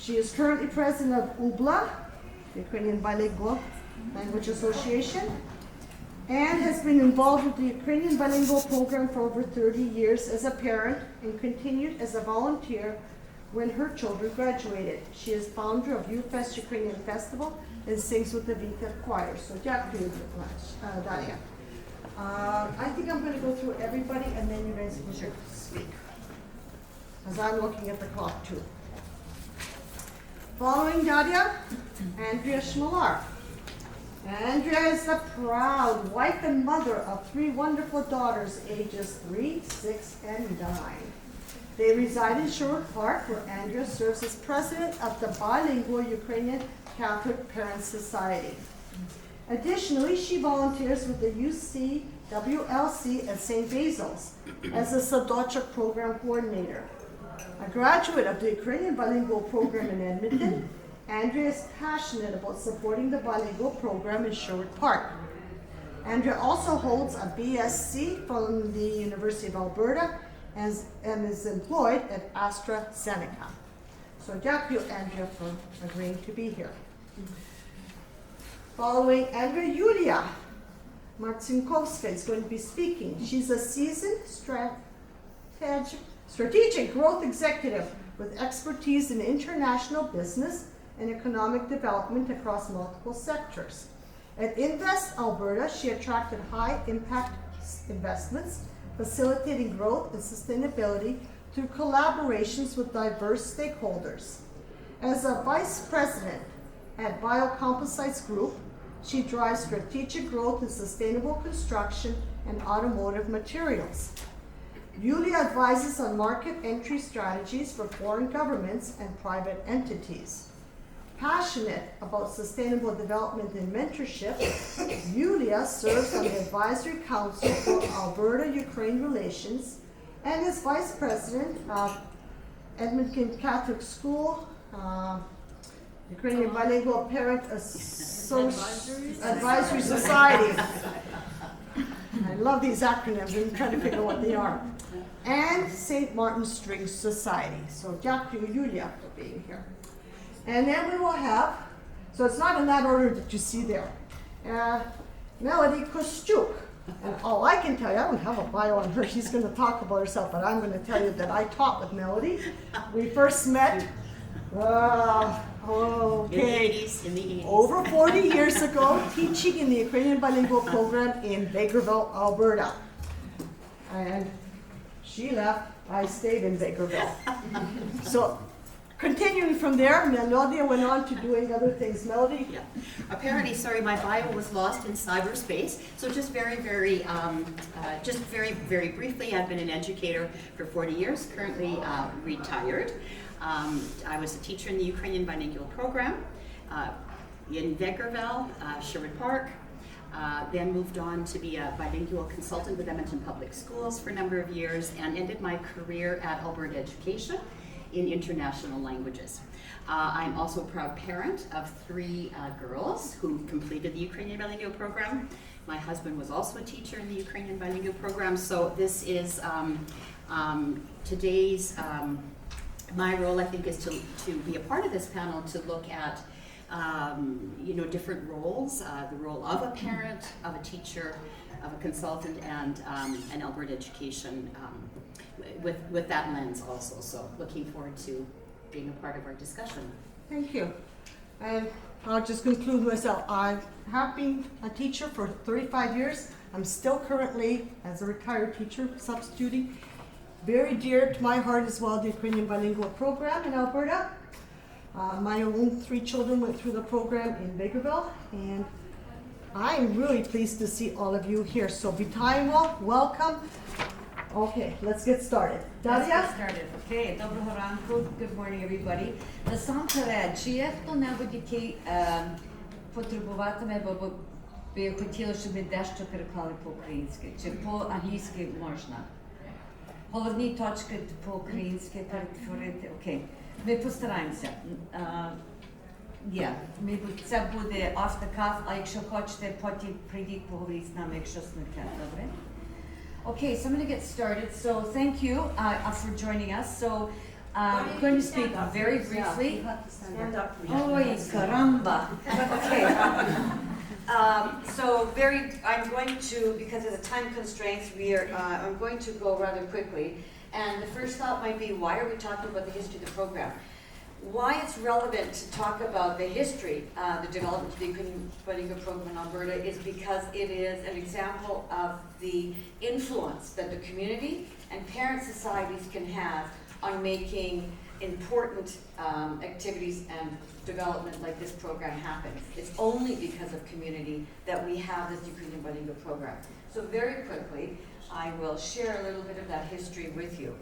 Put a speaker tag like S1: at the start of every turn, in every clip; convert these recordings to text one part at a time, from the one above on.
S1: She is currently president of UBLA, the Ukrainian Bilingual Language Association, and has been involved with the Ukrainian Bilingual Program for over 30 years as a parent and continued as a volunteer when her children graduated. She is founder of UFest Ukrainian Festival and sings with the Vita Choir. So, дякую, Daria. I think I'm going to go through everybody and then you guys will speak. As I'm looking at the clock too. Following Daria, Andrea Chmilar. Andrea is the proud wife and mother of 3 wonderful daughters, ages 3, 6, and 9. They reside in Sherwood Park, where Andrea serves as president of the Bilingual Ukrainian Catholic Parents Society. Additionally, she volunteers with the UCC-APC at St. Basil's as a Sadotchik program coordinator. A graduate of the Ukrainian Bilingual Program in Edmonton, Andrea is passionate about supporting the bilingual program in Sherwood Park. Andrea also holds a BSc from the University of Alberta and is employed at AstraZeneca. So дякую, Andrea, for agreeing to be here. Following Andrea, Yuliia Marcinkoski is going to be speaking. She's a seasoned strategic growth executive with expertise in international business and economic development across multiple sectors. At Invest Alberta, she attracted high-impact investments, facilitating growth and sustainability through collaborations with diverse stakeholders. As a vice president at Biocomposites Group, she drives strategic growth in sustainable construction and automotive materials. Yuliia advises on market entry strategies for foreign governments and private entities. Passionate about sustainable development and mentorship, Yuliia serves on the Advisory Council for Alberta-Ukraine Relations and is Vice President of Edmonton Catholic School, Ukrainian Bilingual Parent Advisory Society. I love these acronyms, I'm trying to figure out what they are. And St. Martin's String Society. So дякую, Yuliia, for being here. And then we will have, so it's not in that order that you see there, Melody Kostiuk. And all I can tell you, I don't have a bio on her, she's going to talk about herself, but I'm going to tell you that I taught with Melody. We first met,
S2: In the 80s.
S1: Over 40 years ago, teaching in the Ukrainian Bilingual Program in Vegreville, Alberta. And she left, I stayed in Vegreville. So, continuing from there, Melody went on to doing other things. Melody?
S2: Yeah. Apparently, sorry, my bio was lost in cyberspace. So just very briefly, I've been an educator for 40 years, currently retired. I was a teacher in the Ukrainian Bilingual Program in Vegreville, Sherwood Park. Then moved on to be a bilingual consultant with Edmonton Public Schools for a number of years and ended my career at Alberta Education in international languages. I'm also a proud parent of 3 girls who completed the Ukrainian Bilingual Program. My husband was also a teacher in the Ukrainian Bilingual Program, so this is today's, my role I think is to be a part of this panel to look at different roles, the role of a parent, of a teacher, of a consultant, and an Alberta Education with that lens also. So looking forward to being a part of our discussion.
S1: Thank you. And I'll just conclude myself. I have been a teacher for 35 years. I'm still currently, as a retired teacher, substituting. Very dear to my heart as well, the Ukrainian Bilingual Program in Alberta. My own 3 children went through the program in Vegreville, and I'm really pleased to see all of you here. So вітаємо, welcome. Okay, let's get started.
S3: Let's
S1: Daria?
S3: get started. Okay, доброго ранку. Good morning, everybody. Насамперед, чи є хто-небудь, який потребуватиме, бо би хотіли, щоб ми дещо переклали по-українськи, чи по-англійськи можна? Головні точки по-українськи перетворити. Окей, ми постараємося. Це буде off the cuff, а якщо хочете, потім прийдіть поговорити з нами, якщо смете, добре? Okay, so I'm going to get started. So thank you for joining us. So I'm going to speak very briefly.
S1: Stand up.
S3: Oi, caramba. Okay. I'm going to, because of the time constraints, I'm going to go rather quickly. And the first thought might be, why are we talking about the history of the program? Why it's relevant to talk about the history, the development of the Ukrainian Bilingual Program in Alberta, is because it is an example of the influence that the community and parent societies can have on making important activities and development like this program happen. It's only because of community that we have this Ukrainian Bilingual Program. So very quickly, I will share a little bit of that history with you.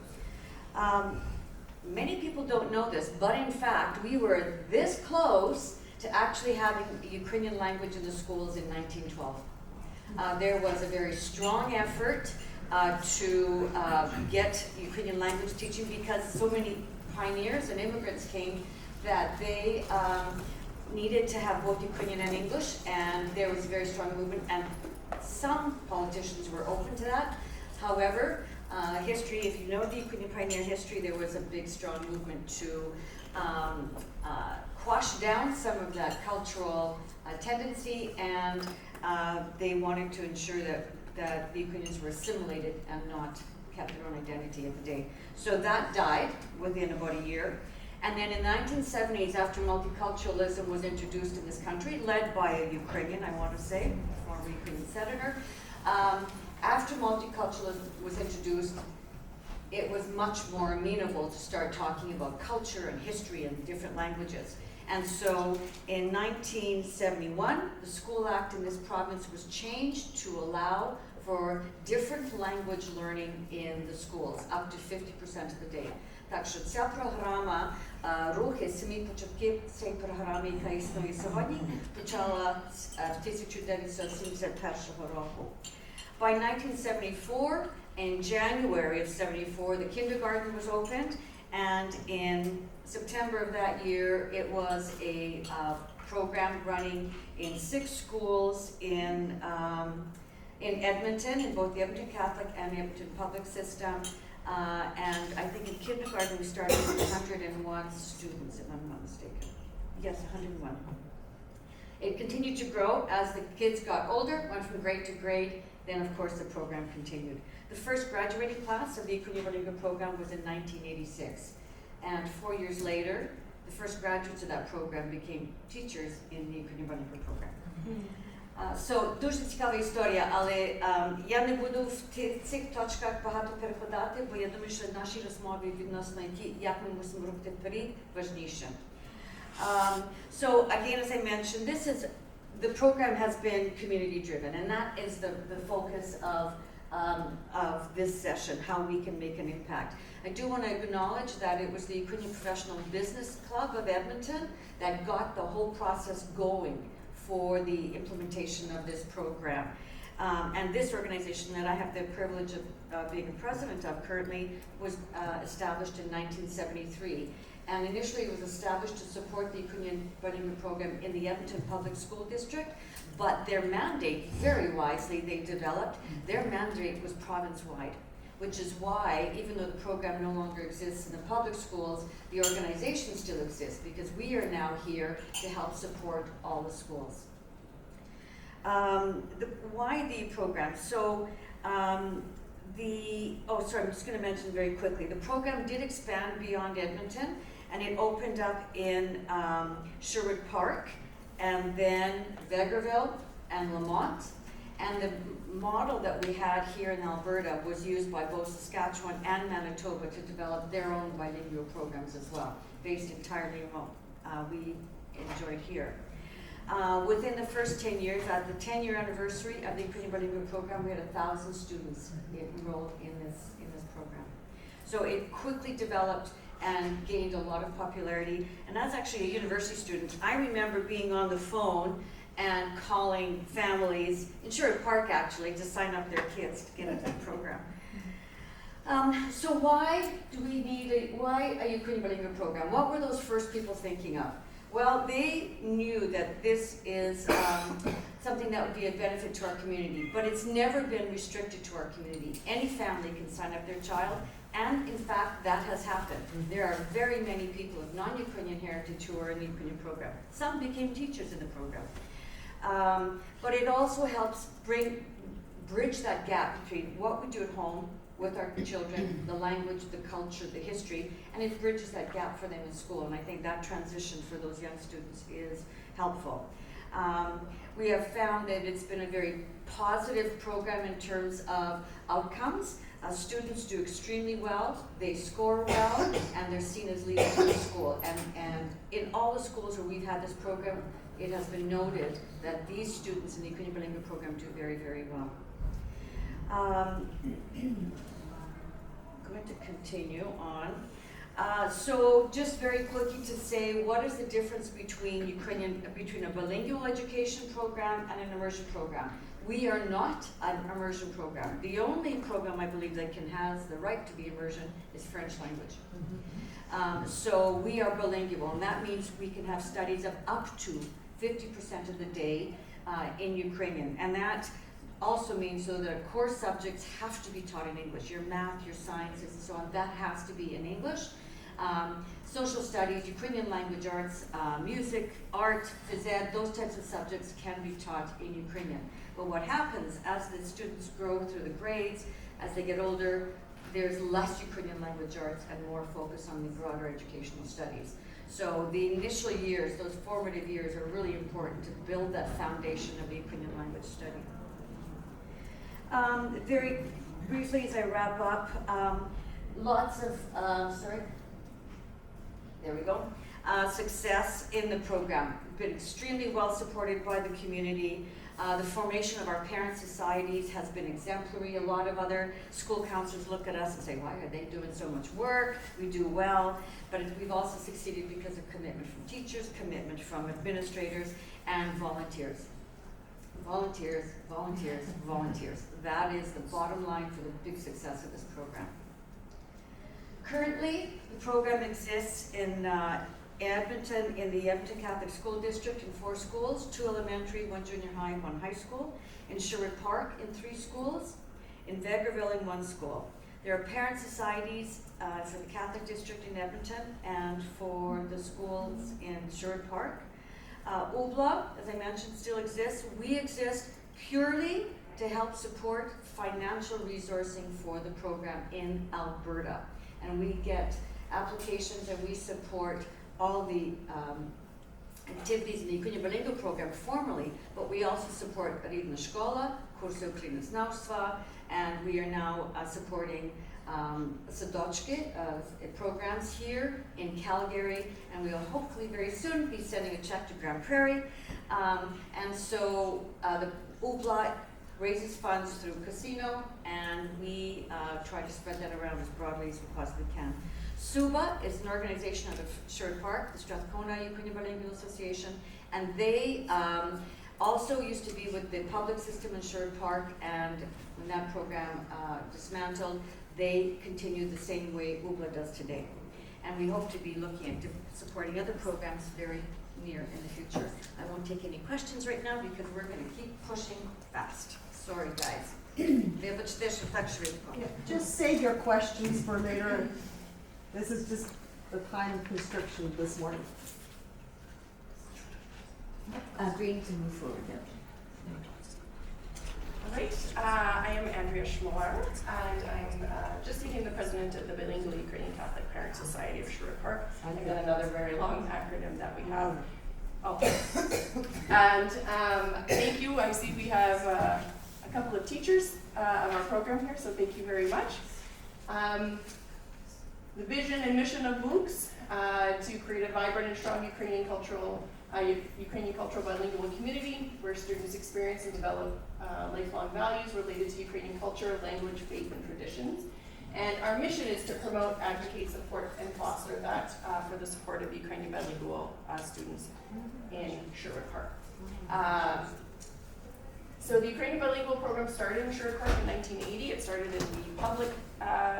S3: Many people don't know this, but in fact, we were this close to actually having Ukrainian language in the schools in 1912. There was a very strong effort to get Ukrainian language teaching because so many pioneers and immigrants came that they needed to have both Ukrainian and English, and there was a very strong movement, and some politicians were open to that. However, history, if you know the Ukrainian pioneer history, there was a big, strong movement to quash down some of that cultural tendency, and they wanted to ensure that the Ukrainians were assimilated and not kept their own identity at the day. So that died within about a year. And then in the 1970s, after multiculturalism was introduced in this country, led by a Ukrainian, I want to say, former Ukrainian senator, after multiculturalism was introduced, it was much more amenable to start talking about culture and history and different languages. And so in 1971, the School Act in this province was changed to allow for different language learning in the schools, up to 50% of the day. Так що ця програма, рухи, самі початки цієї програми, яка існує сьогодні, почала в 1971 року. By 1974, in January of 74, the kindergarten was opened, and in September of that year, it was a program running in 6 schools in Edmonton, in both the Edmonton Catholic and the Edmonton Public System. And I think in kindergarten we started with 101 students, if I'm not mistaken. Yes, 101. It continued to grow as the kids got older, went from grade to grade, then of course the program continued. The first graduating class of the Ukrainian Bilingual Program was in 1986. And 4 years later, the first graduates of that program became teachers in the Ukrainian Bilingual Program. Дуже цікава історія, але я не буду в цих точках багато перекладати, бо я думаю, що наші розмови відносно як ми мусимо робити вперед, важніше. So again, as I mentioned, the program has been community driven, and that is the focus of this session, how we can make an impact. I do want to acknowledge that it was the Ukrainian Professional Business Club of Edmonton that got the whole process going for the implementation of this program. And this organization that I have the privilege of being the president of currently was established in 1973. And initially it was established to support the Ukrainian Bilingual Program in the Edmonton Public School District, but their mandate, very wisely they developed, their mandate was province-wide, which is why, even though the program no longer exists in the public schools, the organization still exists, because we are now here to help support all the schools. Why the program? I'm just going to mention very quickly. The program did expand beyond Edmonton, and it opened up in Sherwood Park, and then Vegreville and Lamont. And the model that we had here in Alberta was used by both Saskatchewan and Manitoba to develop their own bilingual programs as well, based entirely remote. We enjoyed here. Within the first 10 years, at the 10-year anniversary of the Ukrainian Bilingual Program, we had 1,000 students enrolled in this program. So it quickly developed and gained a lot of popularity. And as actually a university student, I remember being on the phone and calling families, in Sherwood Park actually, to sign up their kids to get into the program. So why do we need why a Ukrainian Bilingual Program? What were those first people thinking of? Well, they knew that this is something that would be a benefit to our community, but it's never been restricted to our community. Any family can sign up their child, And in fact, that has happened. There are very many people of non-Ukrainian heritage who are in the Ukrainian program. Some became teachers in the program. But it also helps bridge that gap between what we do at home with our children, the language, the culture, the history, and it bridges that gap for them in school. And I think that transition for those young students is helpful. We have found that it's been a very positive program in terms of outcomes. Students do extremely well, they score well, and they're seen as leaders in the school. And in all the schools where we've had this program, it has been noted that these students in the Ukrainian Bilingual program do very, very well. I'm going to continue on. So just very quickly to say, what is the difference between a bilingual education program and an immersion program? We are not an immersion program. The only program I believe that has the right to be immersion is French language. So we are bilingual, and that means we can have studies of up to 50% of the day in Ukrainian. And that also means so that core subjects have to be taught in English. Your math, your sciences, and so on, that has to be in English. Social studies, Ukrainian language arts, music, art, phys ed, those types of subjects can be taught in Ukrainian. But what happens as the students grow through the grades, as they get older, there's less Ukrainian language arts and more focus on the broader educational studies. So the initial years, those formative years, are really important to build that foundation of the Ukrainian language study. Very briefly as I wrap up, lots of, success in the program. Been extremely well supported by the community. The formation of our parent societies has been exemplary. A lot of other school counselors look at us and say, why are they doing so much work? We do well. But we've also succeeded because of commitment from teachers, commitment from administrators, and volunteers. Volunteers, volunteers, volunteers. That is the bottom line for the big success of this program. Currently, the program exists in Edmonton, in the Edmonton Catholic School District in 4 schools, 2 elementary, 1 junior high, and 1 high school. In Sherwood Park in 3 schools. In Vegreville in 1 school. There are parent societies for the Catholic District in Edmonton and for the schools in Sherwood Park. UBLA, as I mentioned, still exists. We exist purely to help support financial resourcing for the program in Alberta. And we get applications and we support all the activities in the Ukrainian Bilingual program formally, but we also support Rivna Shkola, Kursu Ukraiнознавства, and we are now supporting Sadochki programs here in Calgary, and we will hopefully very soon be sending a check to Grand Prairie. And so the UBLA raises funds through casino, and we try to spread that around as broadly as we possibly can. SUBA is an organization out of Sherwood Park, the Strathcona Ukrainian Bilingual Association, and they also used to be with the public system in Sherwood Park, and when that program dismantled, they continued the same way UBLA does today. And we hope to be looking at supporting other programs very near in the future. I won't take any questions right now because we're going to keep pushing fast. Sorry, guys.
S1: Yeah, just save your questions for later. This is just the time constriction this morning.
S3: Agreeing to move forward, yeah.
S4: All right, I am Andrea Chmilar, and I'm just taking the president of the Bilingual Ukrainian Catholic Parent Society of Sherwood Park. I've got another very long acronym that we have. Oh. And thank you. I see we have a couple of teachers of our program here, so thank you very much. The vision and mission of MOOCs to create a vibrant and strong Ukrainian cultural bilingual community where students experience and develop lifelong values related to Ukrainian culture, language, faith, and traditions. And our mission is to promote, advocate, support, and foster that for the support of Ukrainian bilingual students in Sherwood Park. So the Ukrainian Bilingual program started in Sherwood Park in 1980. It started in the public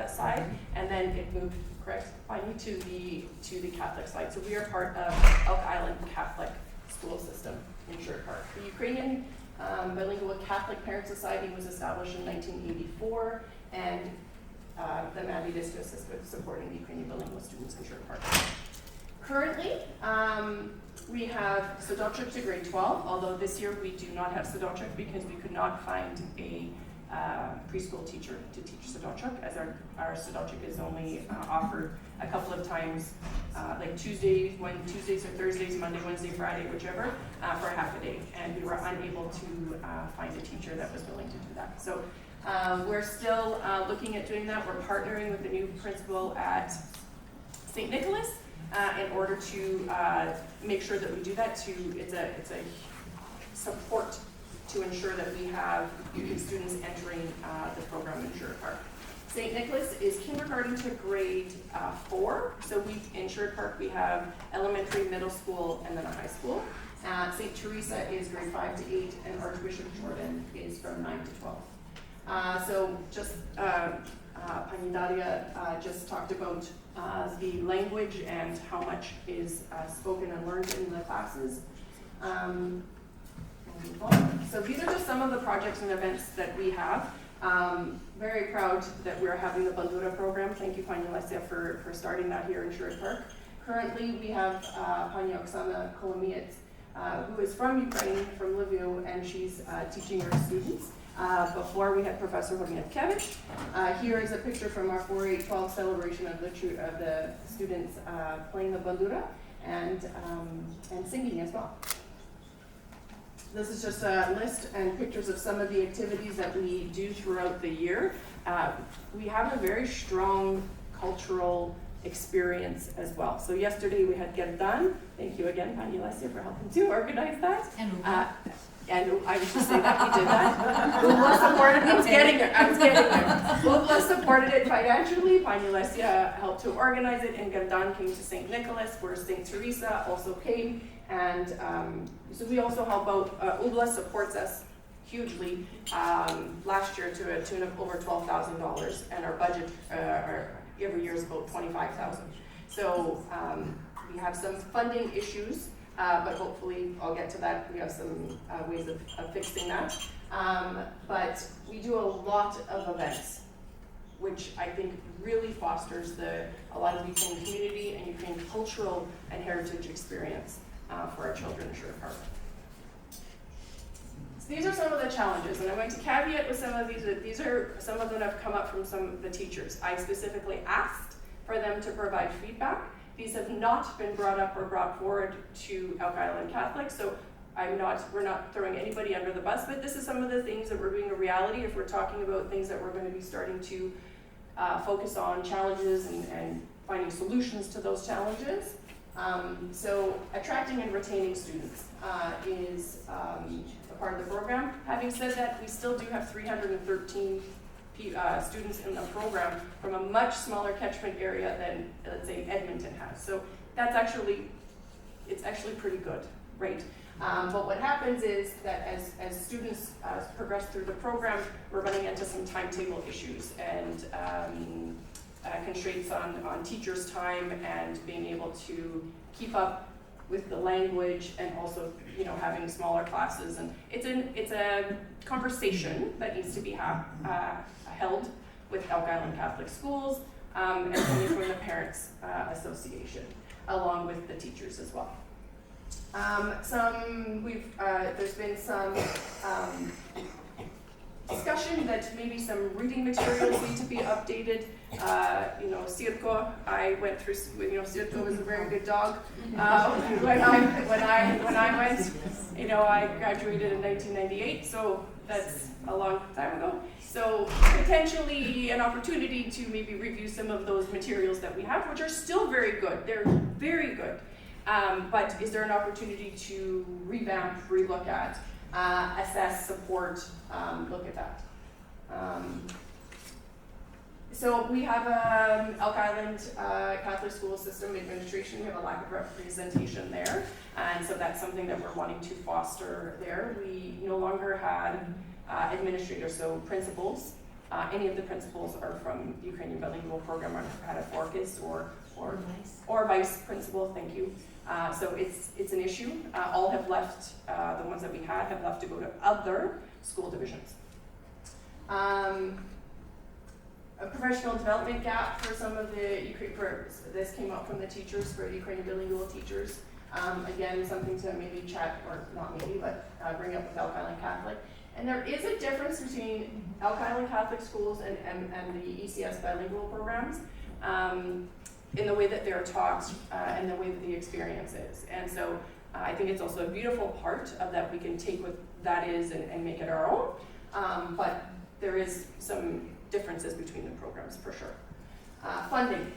S4: side, and then it moved, to the Catholic side. So we are part of Elk Island Catholic school system in Sherwood Park. The Ukrainian Bilingual Catholic Parent Society was established in 1984, and the mandate is to assist with supporting the Ukrainian bilingual students in Sherwood Park. Currently, we have Sadochuk to grade 12, although this year we do not have Sadochuk because we could not find a preschool teacher to teach Sadochuk, as our Sadochuk is only offered a couple of times, like Tuesdays or Thursdays, Monday, Wednesday, Friday, whichever, for half a day. And we were unable to find a teacher that was willing to do that. So we're still looking at doing that. We're partnering with the new principal at St. Nicholas in order to make sure that we do that. It's a support to ensure that we have students entering the program in Sherwood Park. St. Nicholas is kindergarten to grade 4. So in Sherwood Park we have elementary, middle school, and then a high school. St. Teresa is grade 5 to 8, and Archbishop Jordan is from 9 to 12. So just Pani Daria just talked about the language and how much is spoken and learned in the classes. So these are just some of the projects and events that we have. Very proud that we're having the Bandura program. Thank you, Pani Luciw, for starting that here in Sherwood Park. Currently, we have Pani Oksana Kolomiec, who is from Ukraine, from Luciw, and she's teaching her students. Before we had Professor Horniatkevich. Here is a picture from our 4-8-12 celebration of the students playing the bandura and singing as well. This is just a list and pictures of some of the activities that we do throughout the year. We have a very strong cultural experience as well. So yesterday we had Get Done. Thank you again, Pani Luciw, for helping to organize that. And I was just saying that we did that. Ubla supported it. I was getting there. Ubla supported it financially. Pani Luciw helped to organize it, and Gandan came to St. Nicholas, where St. Teresa also came. And so we also help out. Ubla supports us hugely last year to a tune of over $12,000, and our budget every year is about $25,000. So we have some funding issues. But hopefully I'll get to that. We have some ways of fixing that. But we do a lot of events, which I think really fosters a lot of the Ukrainian community and Ukrainian cultural and heritage experience for our children in Sherwood Park. So these are some of the challenges, and I'm going to caveat with some of these. These are some of them have come up from some of the teachers. I specifically asked for them to provide feedback. These have not been brought up or brought forward to Elk Island Catholic, so we're not throwing anybody under the bus, but this is some of the things that we're doing a reality if we're talking about things that we're going to be starting to focus on challenges and finding solutions to those challenges. So attracting and retaining students is a part of the program. Having said that, we still do have 313 students in the program from a much smaller catchment area than, let's say, Edmonton has. So that's it's actually pretty good, right? But what happens is that as students progress through the program, we're running into some timetable issues and constraints on teachers' time and being able to keep up with the language, and also, having smaller classes. And it's a conversation that needs to be held with Elk Island Catholic Schools and coming from the Parents Association, along with the teachers as well. There's been some discussion that maybe some reading materials need to be updated. Sirko, I went through. Sirko was a very good dog. When I went, I graduated in 1998, so that's a long time ago. So potentially an opportunity to maybe review some of those materials that we have, which are still very good. They're very good. But is there an opportunity to revamp, relook at, assess, support, look at that? So we have Elk Island Catholic School System Administration. We have a lack of representation there, and so that's something that we're wanting to foster there. We no longer had administrators, so principals. Any of the principals are from the Ukrainian Bilingual Program, or had a FORCUS or vice principal. Thank you. So it's an issue. All have left. The ones that we had have left to go to other school divisions. a professional development gap for some of this came up from the teachers, for the Ukrainian bilingual teachers. Again, something to maybe chat, or not maybe, but bring up with Elk Island Catholic. And there is a difference between Elk Island Catholic schools and the ECS bilingual programs in the way that they're taught and the way that the experience is. And so I think it's also a beautiful part of that we can take what that is and make it our own. But there is some differences between the programs for sure. Funding.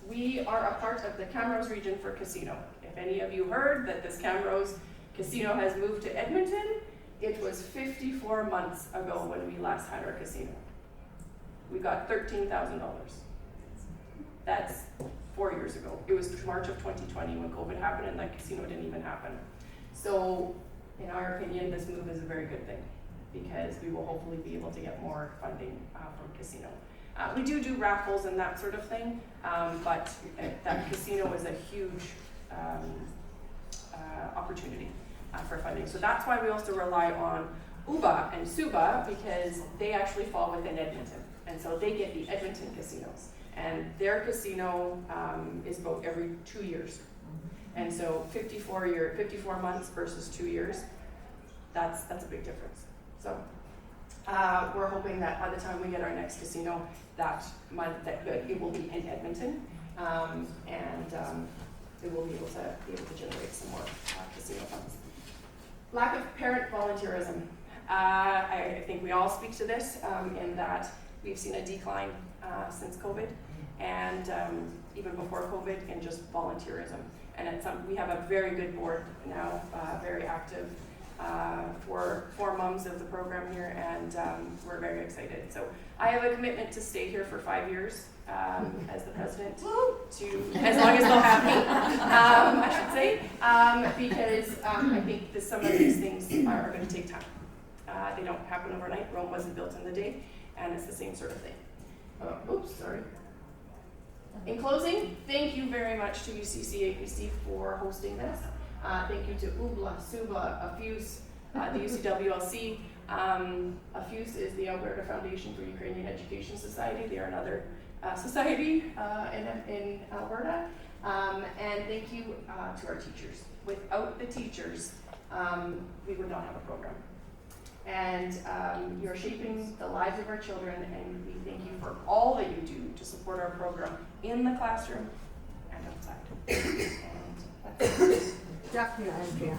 S4: We are a part of the Camrose region for casino. If any of you heard that this Camrose casino has moved to Edmonton, it was 54 months ago when we last had our casino. We got $13,000. That's 4 years ago. It was March of 2020 when COVID happened and that casino didn't even happen. So in our opinion, this move is a very good thing because we will hopefully be able to get more funding from casino. We do raffles and that sort of thing, but that casino is a huge opportunity for funding. So that's why we also rely on UBA and SUBA, because they actually fall within Edmonton. And so they get the Edmonton casinos. And their casino is both every 2 years. And so 54 months versus 2 years, that's a big difference. So we're hoping that by the time we get our next casino that month, that it will be in Edmonton, and it will be able to generate some more casino funds. Lack of parent volunteerism. I think we all speak to this in that we've seen a decline since COVID, and even before COVID, in just volunteerism. And we have a very good board now, very active. For moms of the program here, and we're very excited. So I have a commitment to stay here for 5 years as the president, as long as they'll have me, I should say, because I think some of these things are going to take time. They don't happen overnight. Rome wasn't built in the day, and it's the same sort of thing. Oops, sorry. In closing, thank you very much to UCC-APC for hosting this. Thank you to UBLA, SUBA, AFUS, the UCWLC. AFUS is the Alberta Foundation for Ukrainian Education Society. They are another society in Alberta. And thank you to our teachers. Without the teachers, we would not have a program. And you're shaping the lives of our children, and we thank you for all that you do to support our program in the classroom and outside. And that's it.
S1: Definitely, Andrea.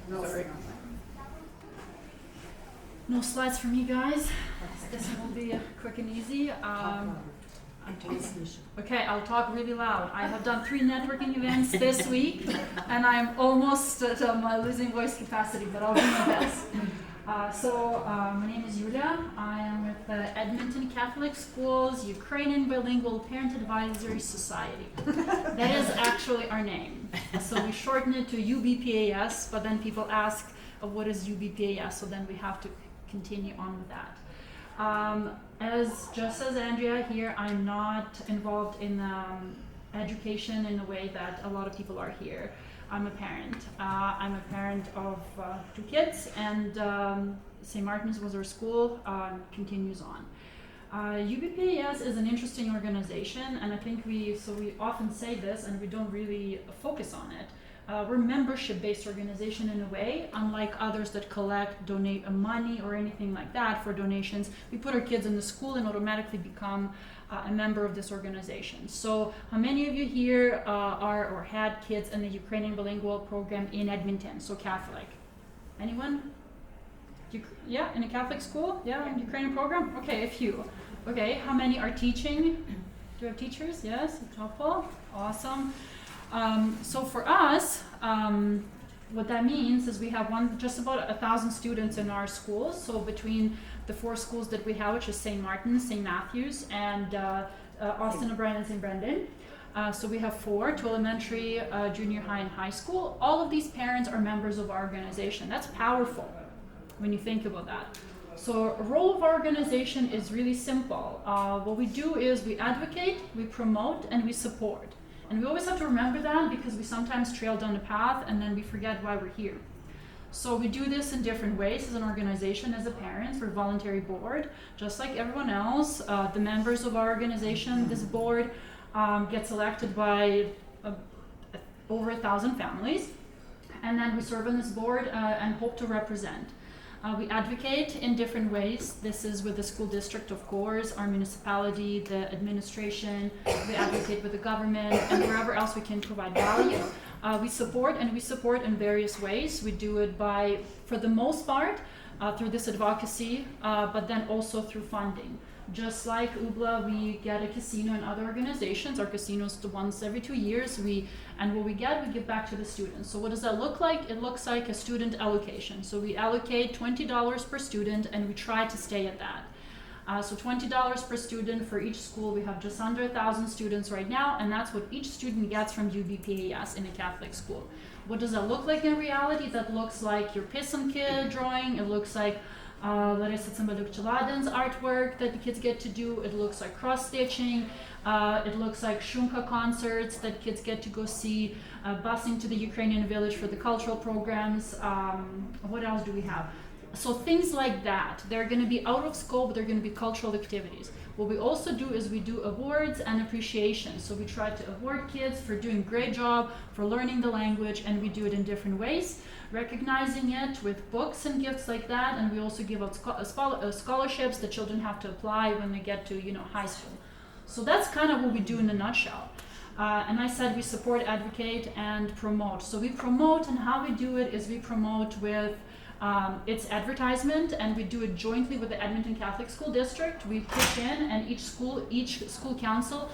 S4: No, sorry.
S5: No slides for me, guys. This one will be quick and easy. Okay, I'll talk really loud. I have done 3 networking events this week, and I'm almost at my losing voice capacity, but I'll do my best. My name is Yuliia. I am with the Edmonton Catholic Schools Ukrainian Bilingual Parent Advisory Society. That is actually our name. So we shorten it to UBPAS, but then people ask, what is UBPAS? So then we have to continue on with that. Just as Andrea here, I'm not involved in education in the way that a lot of people are here. I'm a parent. I'm a parent of 2 kids, and St. Martin's was our school, continues on. UBPAS is an interesting organization, and I think we often say this and we don't really focus on it. We're a membership-based organization in a way, unlike others that donate money or anything like that for donations. We put our kids in the school and automatically become a member of this organization. So how many of you here are or had kids in the Ukrainian bilingual program in Edmonton, so Catholic? Anyone? Yeah, in a Catholic school? Yeah, in Ukrainian program? Okay, a few. Okay, how many are teaching? Do you have teachers? Yes, a couple. Awesome. So for us, what that means is we have just about 1,000 students in our schools. So between the 4 schools that we have, which is St. Martin's, St. Matthew's, and Austin O'Brien and St. Brendan. So we have 4, 2 elementary, junior high, and high school. All of these parents are members of our organization. That's powerful when you think about that. So a role of our organization is really simple. What we do is we advocate, we promote, and we support. And we always have to remember that because we sometimes trail down a path and then we forget why we're here. So we do this in different ways as an organization, as a parents, we're a voluntary board, just like everyone else. The members of our organization, this board, gets elected by over 1,000 families, and then we serve on this board and hope to represent. We advocate in different ways. This is with the school district, of course, our municipality, the administration. We advocate with the government and wherever else we can provide value. We support in various ways. We do it by, for the most part, through this advocacy, but then also through funding. Just like UBLA, we get a casino and other organizations. Our casino's once every 2 years. And what we give back to the students. So what does that look like? It looks like a student allocation. So we allocate $20 per student, and we try to stay at that. So $20 per student for each school. We have just under 1,000 students right now, and that's what each student gets from UBPAS in a Catholic school. What does that look like in reality? That looks like your Pisanki drawing. It looks like Larissa artwork that the kids get to do. It looks like cross-stitching. It looks like Shumka concerts that kids get to go see, busing to the Ukrainian village for the cultural programs. What else do we have? So things like that. They're going to be out of scope, they're going to be cultural activities. What we also do is we do awards and appreciation. So we try to award kids for doing a great job, for learning the language, and we do it in different ways, recognizing it with books and gifts like that. And we also give out scholarships that children have to apply when they get to high school. So that's kind of what we do in a nutshell. And I said we support, advocate, and promote. So we promote, and how we do it is we promote with it's advertisement, and we do it jointly with the Edmonton Catholic School District. We pitch in, and each school council,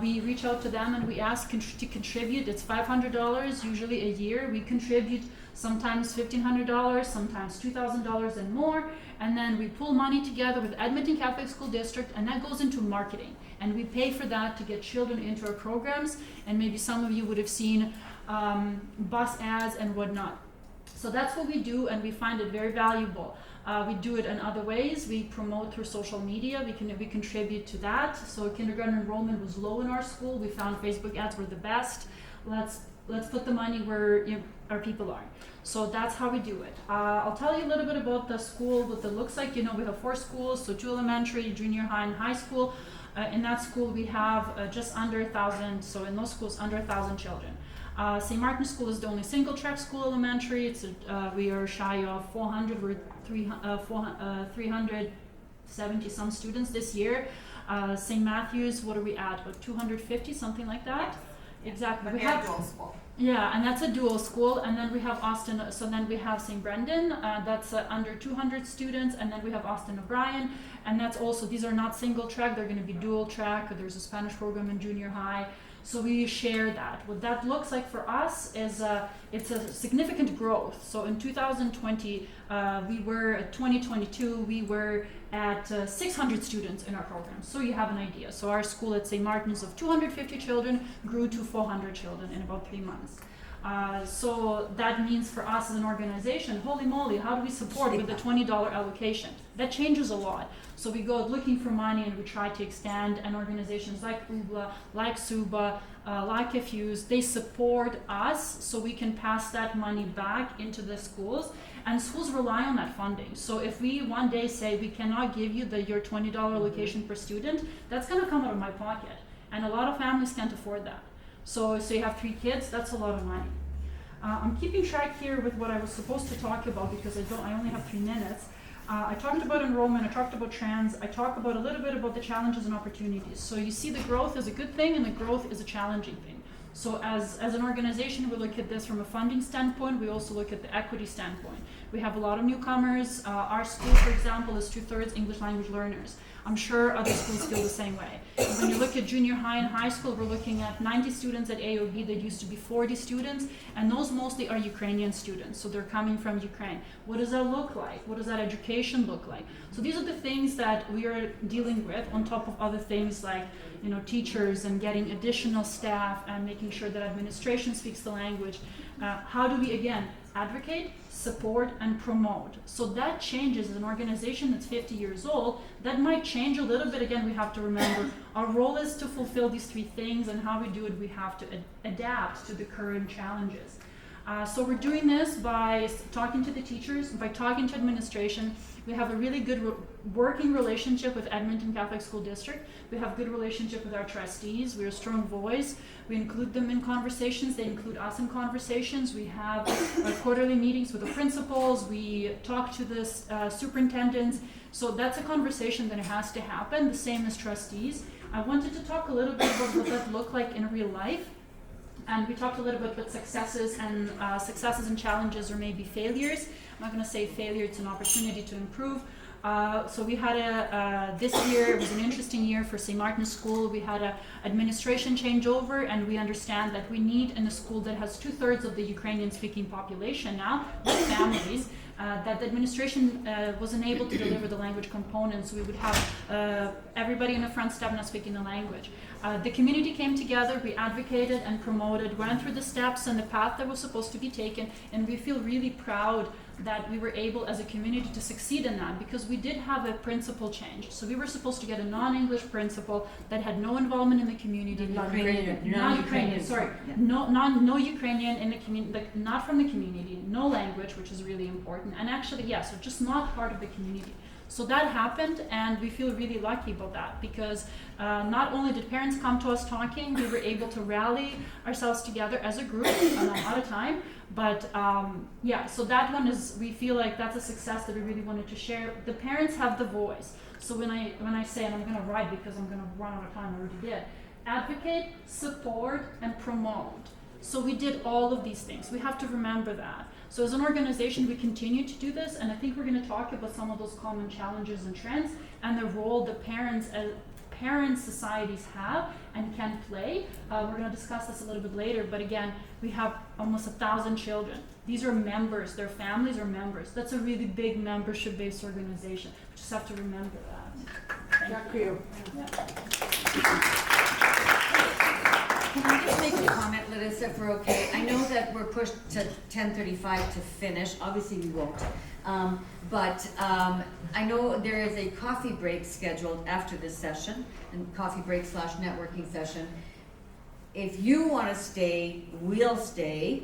S5: we reach out to them and we ask to contribute. It's $500 usually a year. We contribute sometimes $1,500, sometimes $2,000 and more, and then we pull money together with Edmonton Catholic School District, and that goes into marketing, and we pay for that to get children into our programs. And maybe some of you would have seen bus ads and whatnot. So that's what we do, and we find it very valuable. We do it in other ways. We promote through social media. We contribute to that. So kindergarten enrollment was low in our school. We found Facebook ads were the best. Let's put the money where our people are. So that's how we do it. I'll tell you a little bit about the school, what it looks like. We have 4 schools, so 2 elementary, junior high, and high school. In that school, we have just under 1,000. So in those schools, under 1,000 children. St. Martin's School is the only single-track school elementary. We are shy of 400. We're 370 some students this year. St. Matthew's, what are we at? About 250, something like that. Exactly.
S6: We have dual school.
S5: Yeah, and that's a dual school. And then we have Austin. So then we have St. Brendan. That's under 200 students. And then we have Austin O'Brien. And that's also, these are not single-track. They're going to be dual-track. There's a Spanish program in junior high. So we share that. What that looks like for us is it's a significant growth. So in 2022, we were at 600 students in our program. So you have an idea. So our school at St. Martin's of 250 children grew to 400 children in about 3 months. So that means for us as an organization, holy moly, how do we support with the $20 allocation? That changes a lot. So we go looking for money, and we try to extend, and organizations like UBLA, like SUBA, like FUSE, they support us so we can pass that money back into the schools, and schools rely on that funding. So if we one day say we cannot give you your $20 allocation per student, that's going to come out of my pocket, and a lot of families can't afford that. So you have 3 kids, that's a lot of money. I'm keeping track here with what I was supposed to talk about because I only have 3 minutes. I talked about enrollment, I talked about trans, I talked about a little bit about the challenges and opportunities. So you see the growth is a good thing and the growth is a challenging thing. So as an organization, we look at this from a funding standpoint, we also look at the equity standpoint. We have a lot of newcomers. Our school, for example, is 2/3 English language learners. I'm sure other schools feel the same way. When you look at junior high and high school, we're looking at 90 students at AOB. There used to be 40 students, and those mostly are Ukrainian students, so they're coming from Ukraine. What does that look like? What does that education look like? So these are the things that we are dealing with on top of other things like teachers and getting additional staff and making sure that administration speaks the language. How do we, again, advocate, support, and promote? So that changes. As an organization that's 50 years old, that might change a little bit. Again, we have to remember our role is to fulfill these 3 things, and how we do it, we have to adapt to the current challenges. So we're doing this by talking to the teachers, by talking to administration. We have a really good working relationship with Edmonton Catholic School District. We have good relationship with our trustees. We're a strong voice. We include them in conversations. They include us in conversations. We have quarterly meetings with the principals. We talk to the superintendents. So that's a conversation that has to happen, the same as trustees. I wanted to talk a little bit about what that looked like in real life. And we talked a little bit about successes and challenges, or maybe failures. I'm not going to say failure, it's an opportunity to improve. So we had this year, it was an interesting year for St. Martin's School. We had an administration changeover, and we understand that we need in a school that has 2/3 of the Ukrainian-speaking population now, with families, that the administration wasn't able to deliver the language components. We would have everybody in the front step not speaking the language. The community came together, we advocated and promoted, went through the steps and the path that was supposed to be taken, and we feel really proud that we were able as a community to succeed in that, because we did have a principal change. So we were supposed to get a non-English principal that had no involvement in the community. Non-Ukrainian, sorry.
S3: Yeah.
S5: No Ukrainian in the community, like, not from the community, no language, which is really important. And actually, so just not part of the community. So that happened, and we feel really lucky about that, because not only did parents come to us talking, we were able to rally ourselves together as a group a lot of time. But so that one is, we feel like that's a success that we really wanted to share. The parents have the voice. So when I say, and I'm going to write because I'm going to run out of time, I already did, advocate, support, and promote. So we did all of these things. We have to remember that. So as an organization, we continue to do this, and I think we're going to talk about some of those common challenges and trends and the role that parents societies have and can play. We're going to discuss this a little bit later, but again, we have almost 1,000 children. These are members, their families are members. That's a really big membership-based organization. We just have to remember that.
S1: Thank you.
S3: Can I just make a comment, Larissa, if we're okay? I know that we're pushed to 10:35 to finish. Obviously, we won't. But I know there is a coffee break scheduled after this session, and coffee break / networking session. If you want to stay, we'll stay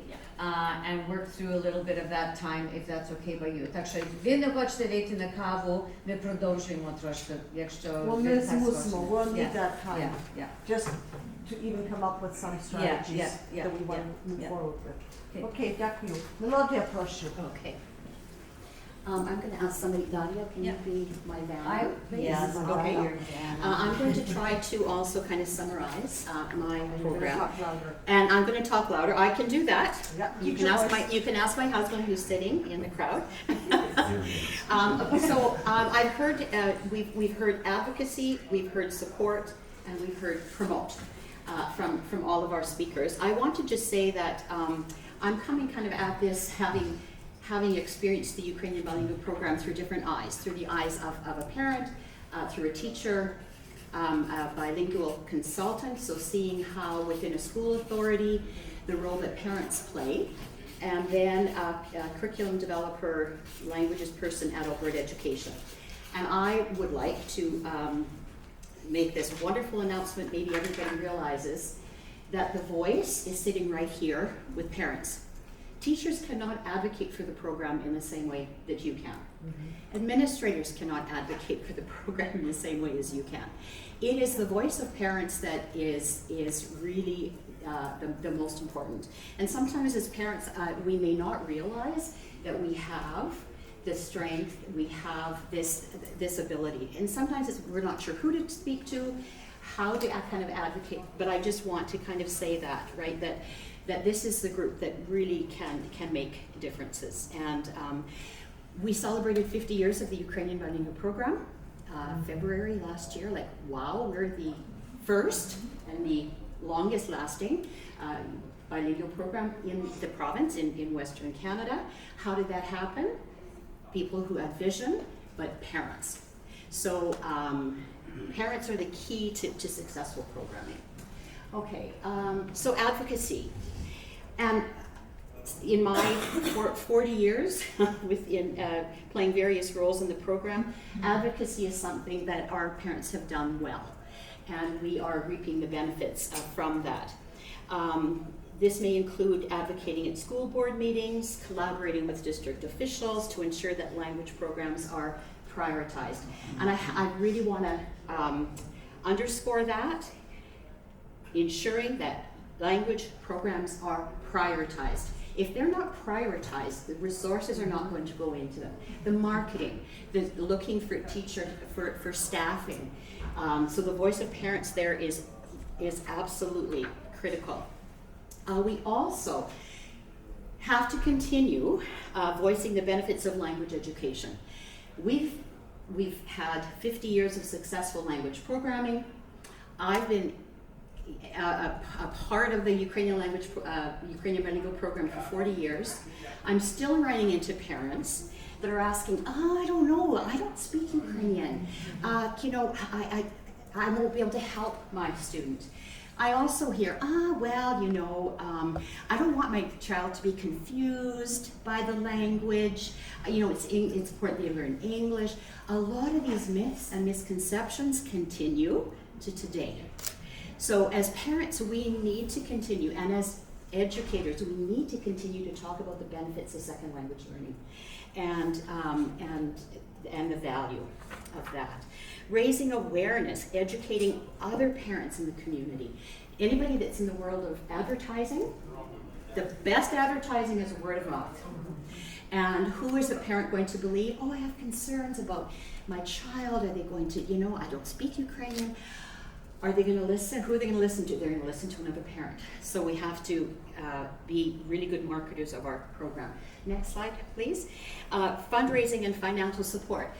S3: and work through a little bit of that time, if that's okay by you. Так що, ви не хочете вийти на каву, ми продовжуємо трошки, якщо
S1: Well,
S3: ви
S1: Ms.
S3: так
S1: Musmo,
S3: хочете.
S1: we'll need that time,
S3: Yeah.
S1: just to even come up with some strategies
S3: yeah,
S1: that we want to move
S3: yeah.
S1: forward with.
S3: Okay.
S1: Okay, дякую. Мелодія, прошу.
S2: Okay. I'm going to ask somebody, Daria, can you be my van?
S3: Yes,
S2: Okay.
S3: you're van.
S2: I'm going to try to also kind of summarize my
S1: And you're gonna
S2: program.
S1: talk louder.
S2: And I'm going to talk louder. I can do that.
S1: Yeah,
S2: You
S1: keep
S2: can
S1: your
S2: ask
S1: voice.
S2: you can ask my husband who's sitting in the crowd. I've heard we've heard advocacy, we've heard support, and we've heard promote from all of our speakers. I want to just say that I'm coming kind of at this having experienced the Ukrainian Bilingual Program through different eyes, through the eyes of a parent, through a teacher, a bilingual consultant, so seeing how within a school authority, the role that parents play, and then a curriculum developer, languages person at Alberta Education. And I would like to make this wonderful announcement, maybe everybody realizes, that the voice is sitting right here with parents. Teachers cannot advocate for the program in the same way that you can. Mm-hmm. Administrators cannot advocate for the program in the same way as you can. It is the voice of parents that is really the most important. And sometimes as parents, we may not realize that we have the strength, we have this ability. And sometimes we're not sure who to speak to, how to kind of advocate, but I just want to kind of say that, right, that this is the group that really can make differences. And we celebrated 50 years of the Ukrainian Bilingual Program, February last year. Like, wow, we're the first and the longest lasting bilingual program in the province, in Western Canada. How did that happen? People who had vision, but parents. So parents are the key to successful programming. Okay, so advocacy. And in my 40 years within playing various roles in the program, advocacy is something that our parents have done well, and we are reaping the benefits from that. This may include advocating at school board meetings, collaborating with district officials to ensure that language programs are prioritized. And I really want to underscore that, ensuring that language programs are prioritized. If they're not prioritized, the resources are not going to go into them. The marketing, the looking for teacher, for staffing. So the voice of parents there is absolutely critical. We also have to continue voicing the benefits of language education. We've had 50 years of successful language programming. I've been a part of the Ukrainian Bilingual program for 40 years. I'm still running into parents that are asking, I don't know, I don't speak Ukrainian. I won't be able to help my student. I also hear, I don't want my child to be confused by the language. It's important they learn English. A lot of these myths and misconceptions continue to today. So as parents, we need to continue, and as educators, we need to continue to talk about the benefits of second language learning and the value of that. Raising awareness, educating other parents in the community. Anybody that's in the world of advertising, the best advertising is word of mouth. And who is the parent going to believe? I have concerns about my child. Are they going to, I don't speak Ukrainian. Are they going to listen? Who are they going to listen to? They're going to listen to another parent. So we have to be really good marketers of our program. Next slide, please. Fundraising and financial support.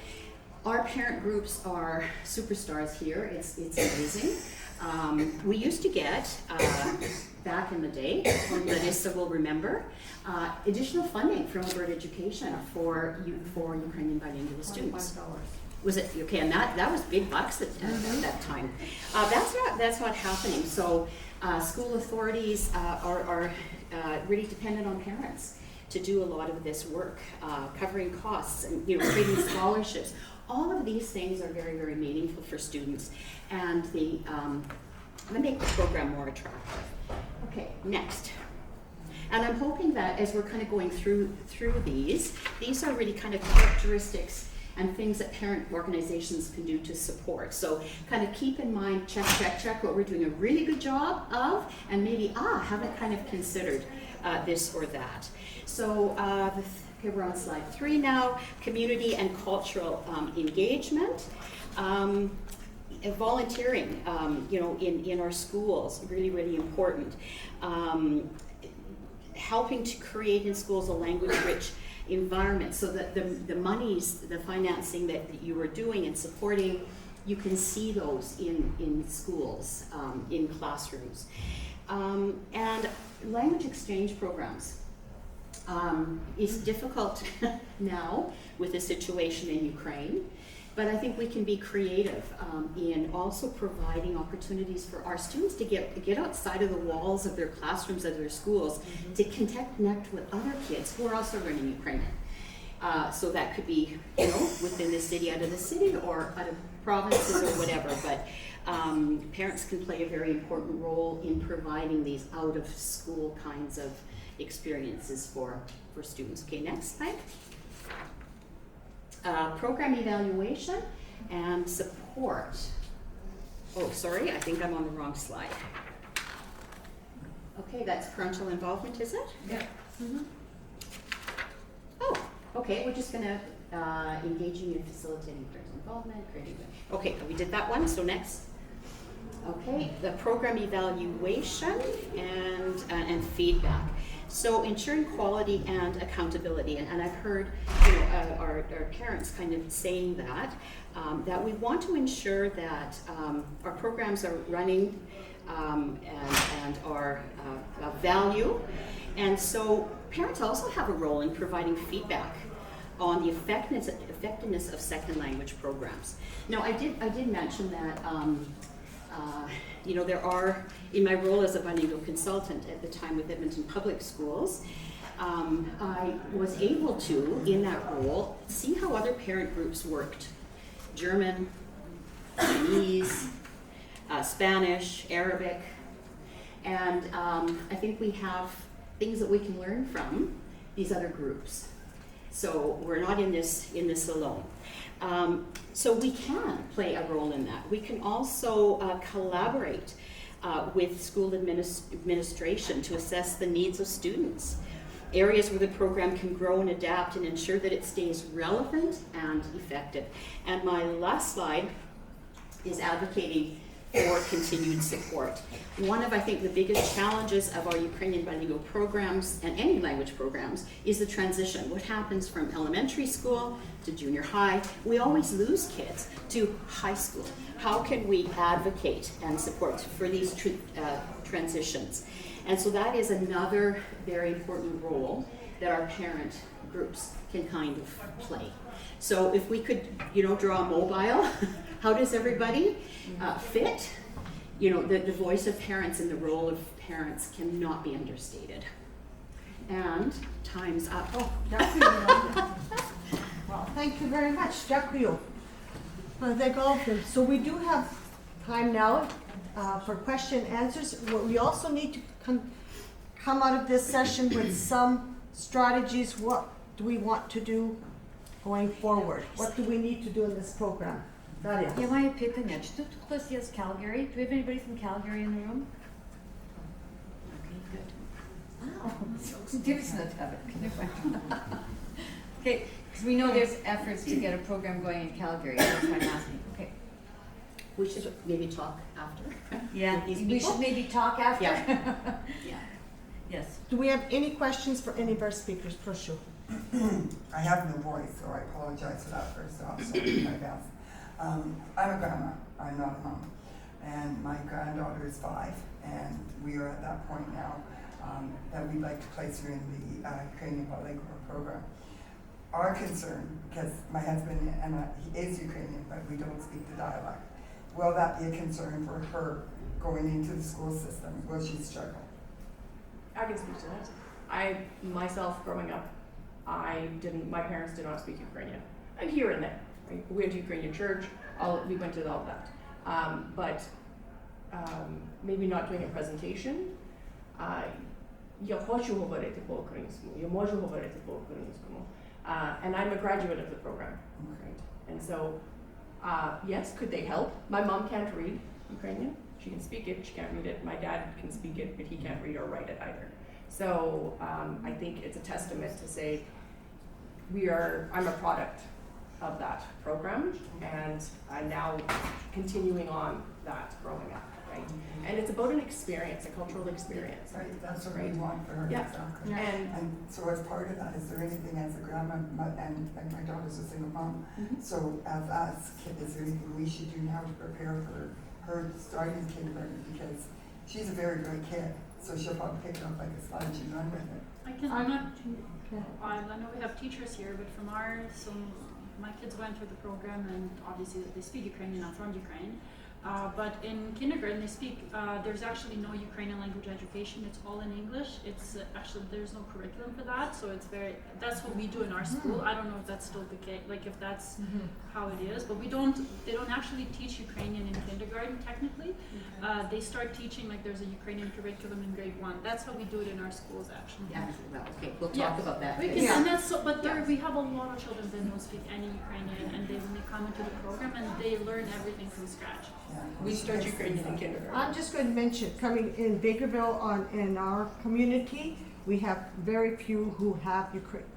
S2: Our parent groups are superstars here. It's amazing. We used to get, back in the day, Larissa will remember, additional funding from Alberta Education for Ukrainian bilingual students. Was it okay? And that was big bucks at that time. That's not happening. So school authorities are really dependent on parents to do a lot of this work, covering costs and creating scholarships. All of these things are very, very meaningful for students, and they make the program more attractive. Okay, next. And I'm hoping that as we're kind of going through these are really kind of characteristics and things that parent organizations can do to support. So kind of keep in mind, check what we're doing a really good job of, and maybe, haven't kind of considered this or that. So okay, we're on slide 3 now. Community and cultural engagement. Volunteering, in our schools, really, really important. Helping to create in schools a language-rich environment so that the monies, the financing that you are doing and supporting, you can see those in schools, in classrooms. And language exchange programs. It's difficult now with the situation in Ukraine, but I think we can be creative in also providing opportunities for our students to get outside of the walls of their classrooms, of their schools, to connect with other kids who are also learning Ukrainian. So that could be, within the city, out of the city, or out of provinces or whatever, but parents can play a very important role in providing these out-of-school kinds of experiences for students. Okay, next slide. Program evaluation and support. Oh, sorry, I think I'm on the wrong slide. Okay, that's parental involvement, is it?
S3: Yeah.
S2: Mm-hmm. Oh, okay, we're just gonna engaging in facilitating parental involvement, creating. Okay, we did that one, so next. Okay, the program evaluation and feedback. So ensuring quality and accountability, and I've heard our parents kind of saying that we want to ensure that our programs are running and are of value, and so parents also have a role in providing feedback on the effectiveness of second language programs. Now, I did mention that. There are, in my role as a bilingual consultant at the time with Edmonton Public Schools, I was able to, in that role, see how other parent groups worked. German, Chinese, Spanish, Arabic, And I think we have things that we can learn from these other groups. So we're not in this alone. So we can play a role in that. We can also collaborate with school administration to assess the needs of students. Areas where the program can grow and adapt and ensure that it stays relevant and effective. And my last slide is advocating for continued support. One of, I think, the biggest challenges of our Ukrainian bilingual programs and any language programs is the transition. What happens from elementary school to junior high? We always lose kids to high school. How can we advocate and support for these transitions? And so that is another very important role that our parent groups can kind of play. So if we could, draw a mobile, how does everybody fit? The voice of parents and the role of parents cannot be understated. And time's up.
S1: Oh, well, thank you very much. Дякую. Thank all of them. So we do have time now for question and answers. We also need to come out of this session with some strategies. What do we want to do going forward? What do we need to do in this program? Daria.
S3: Я маю питання. Чи тут хтось є з Calgary? Do we have anybody from Calgary in the room? Okay, good. Oh, Dibs not have it. Okay, because we know there's efforts to get a program going in Calgary. That's why I'm asking. Okay.
S2: We should maybe talk after.
S3: Yeah,
S2: with these
S3: we
S2: people.
S3: should maybe talk after.
S2: Yeah.
S3: Yes.
S1: Do we have any questions for any of our speakers? Proszę.
S6: I have no voice, so I apologize for that first off, so I'll do my best. I'm a grandma, I'm not a mom, and my granddaughter is 5, and we are at that point now that we'd like to place her in the Ukrainian Bilingual program. Our concern, because my husband he is Ukrainian, but we don't speak the dialect, will that be a concern for her going into the school system? Will she struggle?
S4: I can speak to that. I myself, growing up, my parents did not speak Ukrainian. And here and there. Right? We went to Ukrainian church, we went to all of that. But maybe not doing a presentation. Я хочу говорити по-українському, я можу говорити по-українському. And I'm a graduate of the program. Right? And so, yes, could they help? My mom can't read Ukrainian. She can speak it, she can't read it. My dad can speak it, but he can't read or write it either. So I think it's a testament to say I'm a product of that program, and I'm now continuing on that growing up, right? And it's about an experience, a cultural experience.
S6: Right, that's what
S4: Right.
S6: we want for her,
S4: Yeah.
S6: exactly.
S4: And
S6: And so as part of that, is there anything as a grandma, and my daughter's a single mom, so as us, is there anything we should do now to prepare for her starting kindergarten? Because she's a very great kid, so she'll probably pick it up like a sponge and run with it.
S5: I know we have teachers here, but from my kids went through the program, and obviously they speak Ukrainian, I'm from Ukraine. But in kindergarten they speak, there's actually no Ukrainian language education, it's all in English. It's actually, there's no curriculum for that, so that's what we do in our school. I don't know if that's still the case, like if that's how it is, but they don't actually teach Ukrainian in kindergarten technically. They start teaching, like there's a Ukrainian curriculum in grade 1. That's how we do it in our schools actually.
S2: Yeah, well, okay, we'll talk about that.
S5: We can, and that's we have a lot of children that don't speak any Ukrainian, and when they come into the program and they learn everything from scratch.
S4: we start Ukrainian in kindergarten.
S1: I'm just going to mention, coming in Vegreville in our community, we have very few who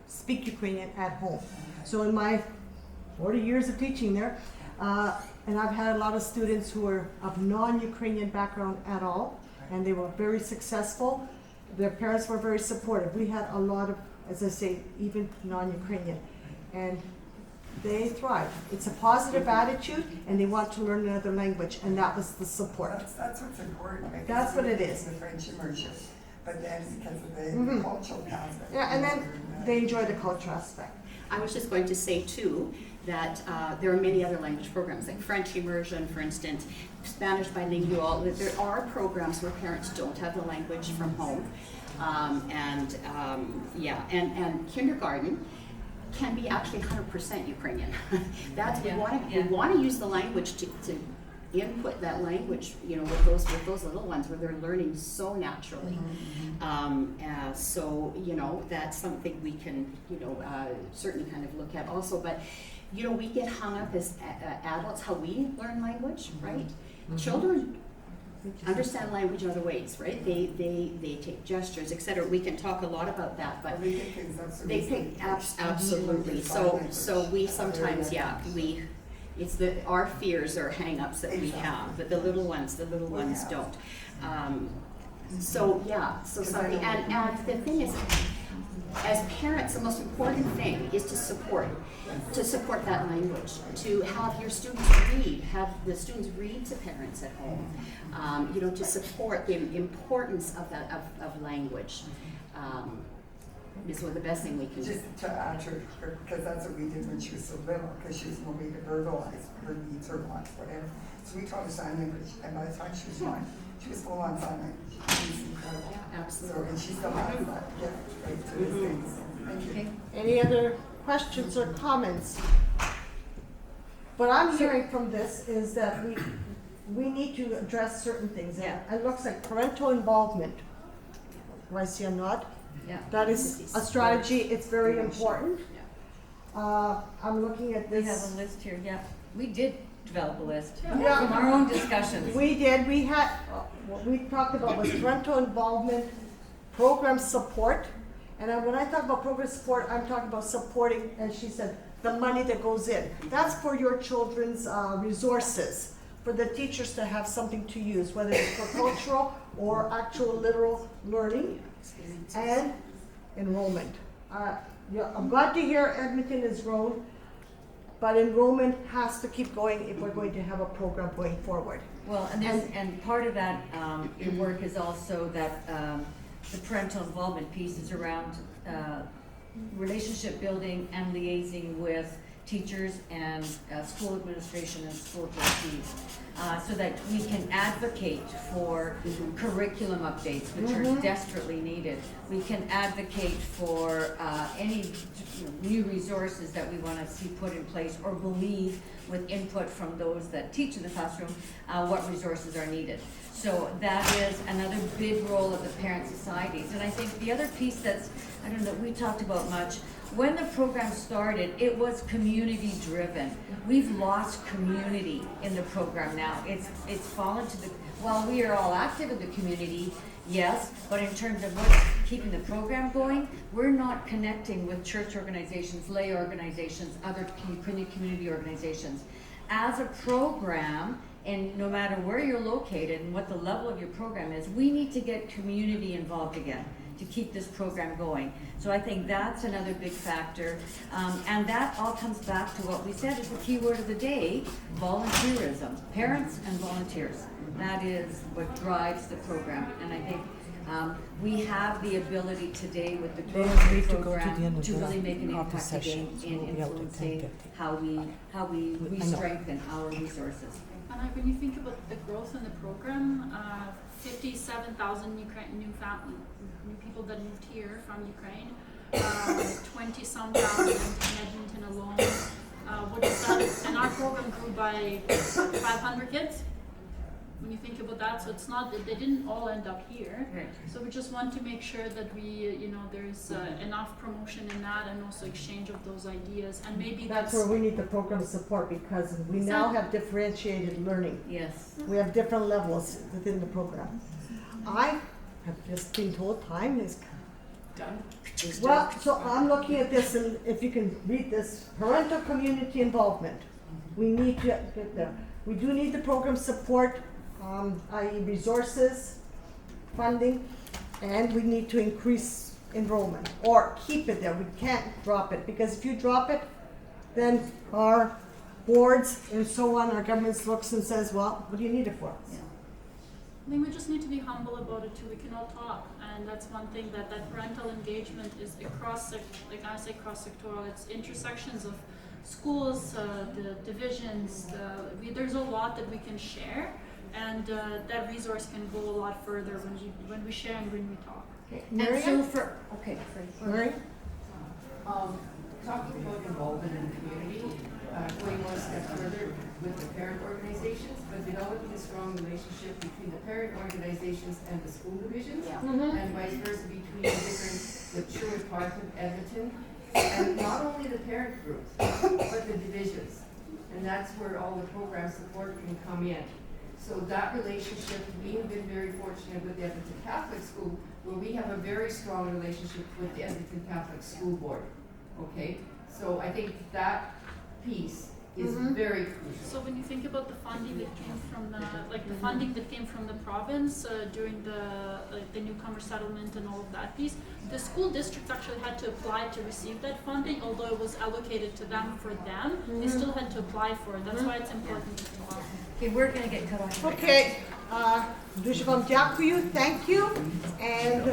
S1: speak Ukrainian at home. So in my 40 years of teaching there, and I've had a lot of students who are of non-Ukrainian background at all, and they were very successful. Their parents were very supportive. We had a lot of, as I say, even non-Ukrainian, and they thrive. It's a positive attitude, and they want to learn another language, and that was the support.
S6: That's what's important. because
S1: That's what it is.
S6: The French immersion, but then because of the cultural aspect.
S1: Yeah, and then they enjoy the cultural aspect.
S2: I was just going to say too that there are many other language programs, like French immersion, for instance, Spanish bilingual. There are programs where parents don't have the language from home, and kindergarten can be actually 100% Ukrainian. We want to use the language to input that language, you know, with those little ones where they're learning so naturally. So, you know, that's something we can, you know, certainly kind of look at also. But, you know, we get hung up as adults how we learn language, right? Children understand language in other ways, right? They take gestures, etc. We can talk a lot about that, but
S6: They pick things up. So
S2: they
S6: we
S2: pick
S6: can-
S2: absolutely. So we sometimes, it's our fears or hang-ups that we have, but the little ones don't. So something, and the thing is, as parents, the most important thing is to support that language, to have your students have the students read to parents at home, you know, to support the importance of that, of language. Is one of the best thing we can do.
S6: Just to add to her, because that's what we did when she was so little, because she was more able to verbalize her needs, her wants, whatever. So we taught her sign language, and by the time she was 1, she was full on sign language. It was incredible.
S2: Yeah, absolutely.
S6: So, and she still has that gift right to this day. So, thank you.
S1: Any other questions or comments? What I'm hearing from this is that we need to address certain things.
S3: Yeah.
S1: It looks like parental involvement. Do I see a nod?
S3: Yeah.
S1: That is a strategy, it's very important. I'm looking at
S3: We have
S1: this.
S3: a list here, yeah. We did develop a list
S1: Yeah.
S3: from our own discussions.
S1: We did, we had, what we talked about was parental involvement, program support. And when I talk about program support, I'm talking about supporting, as she said, the money that goes in. That's for your children's resources, for the teachers to have something to use, whether it's for cultural or actual literal learning and enrollment. I'm glad to hear Edmonton is grown, but enrollment has to keep going if we're going to have a program going forward.
S3: Well, and part of that, your work is also that the parental involvement piece is around relationship building and liaising with teachers and school administration and school trustees, so that we can advocate for curriculum updates, which are desperately needed. We can advocate for any new resources that we want to see put in place, or believe with input from those that teach in the classroom what resources are needed. So that is another big role of the parent societies. And I think the other piece that's, I don't know, that we talked about much, when the program started, it was community driven. We've lost community in the program now. It's fallen to the, while we are all active in the community, yes, but in terms of what's keeping the program going, we're not connecting with church organizations, lay organizations, other community organizations. As a program, and no matter where you're located and what the level of your program is, we need to get community involved again to keep this program going. So I think that's another big factor. And that all comes back to what we said is the key word of the day, volunteerism. Parents and volunteers. That is what drives the program. And I think we have the ability today with the growth of the program to really make an impact again in influencing how we strengthen our resources.
S5: And when you think about the growth in the program, 57,000 new people that moved here from Ukraine, 20-some thousand in Edmonton alone. What is that? And our program grew by 500 kids. When you think about that, so it's not that they didn't all end up here.
S3: Right.
S5: So we just want to make sure that we, there's enough promotion in that, and also exchange of those ideas, and maybe
S1: That's where we need the program support, because we now have differentiated learning.
S3: Yes.
S1: We have different levels within the program. I have just been told time is
S4: Done.
S1: well, so I'm looking at this, and if you can read this, parental community involvement. We need to get there. We do need the program support, i.e. resources, funding, and we need to increase enrollment or keep it there. We can't drop it, because if you drop it, then our boards and so on, our government looks and says, well, what do you need it for?
S3: Yeah.
S5: I think we just need to be humble about it too. We can all talk, and that's one thing that parental engagement is cross-sectoral. It's intersections of schools, the divisions. There's a lot that we can share, and that resource can go a lot further when we share and when we talk.
S3: And so for, okay, sorry.
S1: Mary?
S7: talking about involvement in the community, going one step further with the parent organizations, but developing a strong relationship between the parent organizations and the school divisions, and vice versa between the different, the Sherwood Park and Edmonton, and not only the parent groups, but the divisions. And that's where all the program support can come in. So that relationship, we have been very fortunate with the Edmonton Catholic School, where we have a very strong relationship with the Edmonton Catholic School Board, okay? So I think that piece is very crucial.
S5: So when you think about the funding that came from the, the funding that came from the province during the newcomer settlement and all of that piece, the school districts actually had to apply to receive that funding, although it was allocated to them for them, they still had to apply for it. That's why it's important to talk.
S3: Okay, we're gonna get cut off.
S1: Okay, дуже вам дякую, thank you, and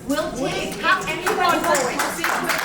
S3: We'll take anyone going.